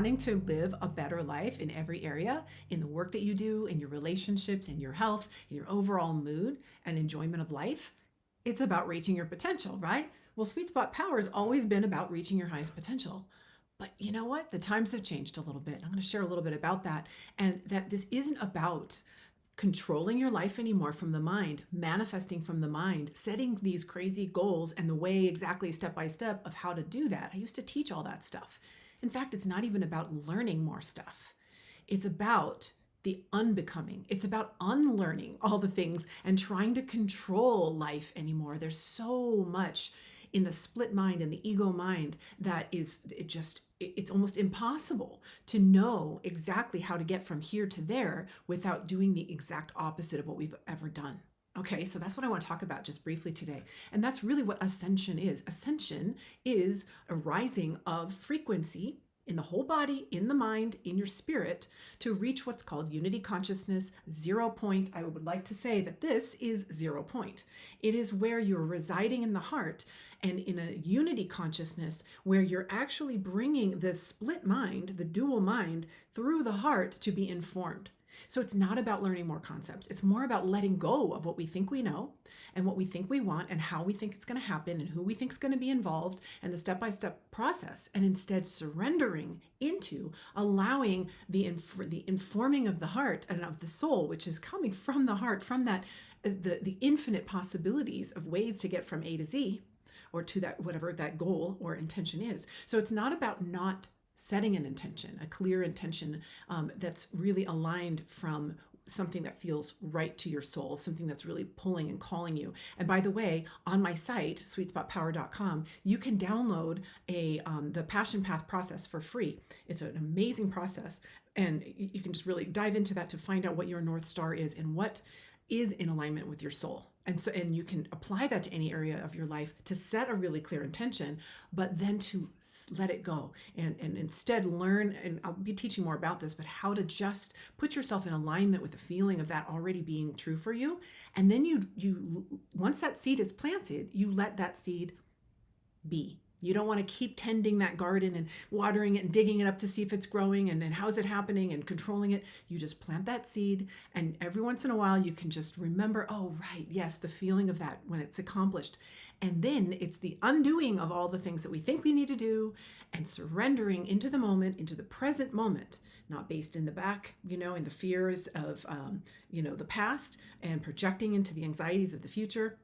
wanting to live a better life in every area, in the work that you do, in your relationships, in your health, in your overall mood and enjoyment of life, it's about reaching your potential, right? Well, Sweet Spot Power has always been about reaching your highest potential. But you know what? The times have changed a little bit. I'm going to share a little bit about that, and that this isn't about controlling your life anymore from the mind, manifesting from the mind, setting these crazy goals and the way exactly step by step of how to do that. I used to teach all that stuff. In fact, it's not even about learning more stuff. It's about the unbecoming. It's about unlearning all the things and trying to control life anymore. There's so much in the split mind and the ego mind that it's almost impossible to know exactly how to get from here to there without doing the exact opposite of what we've ever done. Okay, so that's what I want to talk about just briefly today. And that's really what ascension is. Ascension is a rising of frequency in the whole body, in the mind, in your spirit, to reach what's called unity consciousness, 0 point. I would like to say that this is 0 point. It is where you're residing in the heart and in a unity consciousness where you're actually bringing the split mind, the dual mind, through the heart to be informed. So it's not about learning more concepts. It's more about letting go of what we think we know and what we think we want and how we think it's going to happen and who we think is going to be involved and the step-by-step process, and instead surrendering into allowing the informing of the heart and of the soul, which is coming from the heart, from that the infinite possibilities of ways to get from A to Z or to that whatever that goal or intention is. So it's not about not setting an intention, a clear intention that's really aligned from something that feels right to your soul, something that's really pulling and calling you. And by the way, on my site, sweetspotpower.com, you can download the Passion Path process for free. It's an amazing process, and you can just really dive into that to find out what your North Star is and what is in alignment with your soul. And you can apply that to any area of your life to set a really clear intention, but then to let it go and instead learn, and I'll be teaching more about this, but how to just put yourself in alignment with the feeling of that already being true for you. And then you once that seed is planted, you let that seed be. You don't want to keep tending that garden and watering it and digging it up to see if it's growing and how's it happening and controlling it. You just plant that seed, and every once in a while you can just remember, oh, right, yes, the feeling of that when it's accomplished. And then it's the undoing of all the things that we think we need to do and surrendering into the moment, into the present moment, not based in the back, in the fears of, the past and projecting into the anxieties of the future.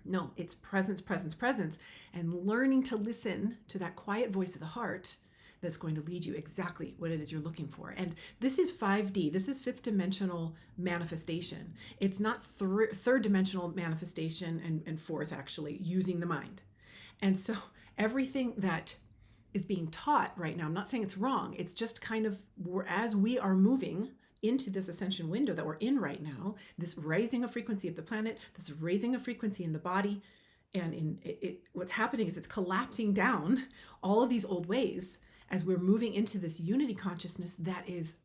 No, it's presence, presence, presence, and learning to listen to that quiet voice of the heart that's going to lead you exactly what it is you're looking for. And this is 5D. This is fifth dimensional manifestation. It's not third dimensional manifestation and fourth, actually, using the mind. And so everything that is being taught right now, I'm not saying it's wrong. It's just kind of as we are moving into this ascension window that we're in right now, this raising of frequency of the planet, this raising of frequency in the body, and what's happening is it's collapsing down all of these old ways as we're moving into this unity consciousness that is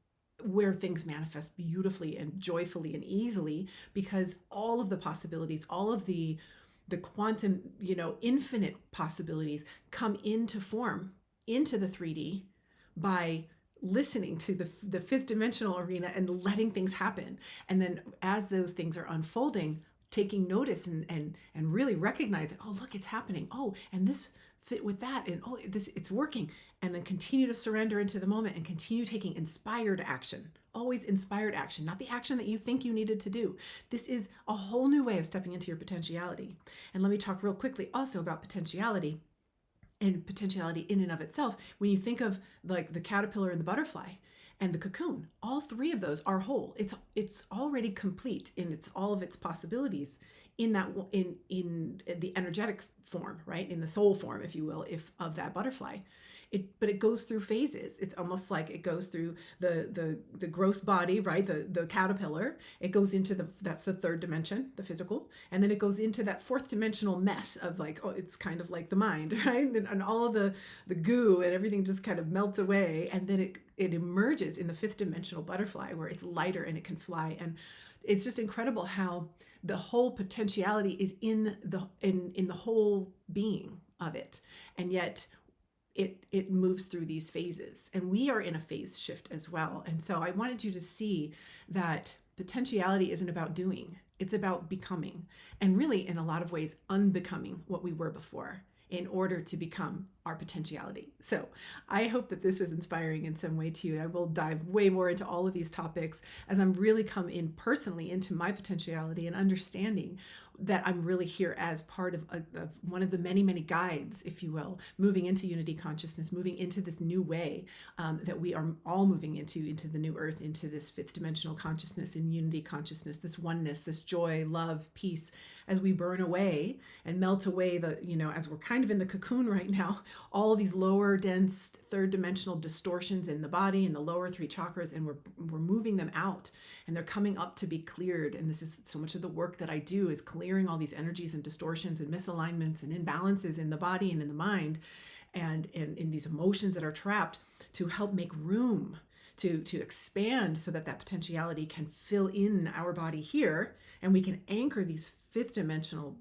where things manifest beautifully and joyfully and easily, because all of the possibilities, all of the quantum, infinite possibilities come into form into the 3D by listening to the fifth dimensional arena and letting things happen. And then as those things are unfolding, taking notice and really recognizing, oh, look, it's happening. Oh, and this fit with that. And oh, it's working. And then continue to surrender into the moment and continue taking inspired action. Always inspired action, not the action that you think you needed to do. This is a whole new way of stepping into your potentiality. And let me talk real quickly also about potentiality. And potentiality in and of itself, when you think of like the caterpillar and the butterfly and the cocoon, all three of those are whole. It's already complete in all of its possibilities in the energetic form, right? In the soul form, if you will, of that butterfly. But it goes through phases. It's almost like it goes through the gross body, right? The caterpillar. It goes into that's the third dimension, the physical. And then it goes into that fourth dimensional mess of like, oh, it's kind of like the mind, right? And all of the goo and everything just kind of melts away. And then it emerges in the fifth dimensional butterfly where it's lighter and it can fly. And it's just incredible how the whole potentiality is in the whole being of it. And yet it moves through these phases, and we are in a phase shift as well. And so I wanted you to see that potentiality isn't about doing, it's about becoming, and really in a lot of ways unbecoming what we were before in order to become our potentiality. So I hope that this is inspiring in some way to you. I will dive way more into all of these topics as I'm really come in personally into my potentiality and understanding that I'm really here as part of one of the many, many guides, if you will, moving into unity consciousness, moving into this new way that we are all moving into the new earth, into this fifth dimensional consciousness, in unity consciousness, this oneness, this joy, love, peace, as we burn away and melt away as we're kind of in the cocoon right now, all of these lower, dense, third dimensional distortions in the body, in the lower three chakras, and we're moving them out, and they're coming up to be cleared. And this is so much of the work that I do, is clearing all these energies and distortions and misalignments and imbalances in the body and in the mind, and in these emotions that are trapped, to help make room to expand, so that potentiality can fill in our body here, and we can anchor these fifth dimensional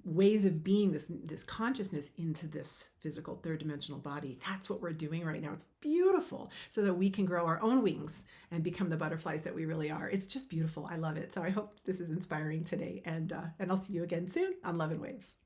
ways of being, this consciousness, into this physical third dimensional body. That's what we're doing right now. It's beautiful, so that we can grow our own wings and become the butterflies that we really are. It's just beautiful. I love it. So I hope this is inspiring today, and I'll see you again soon on Love and Waves.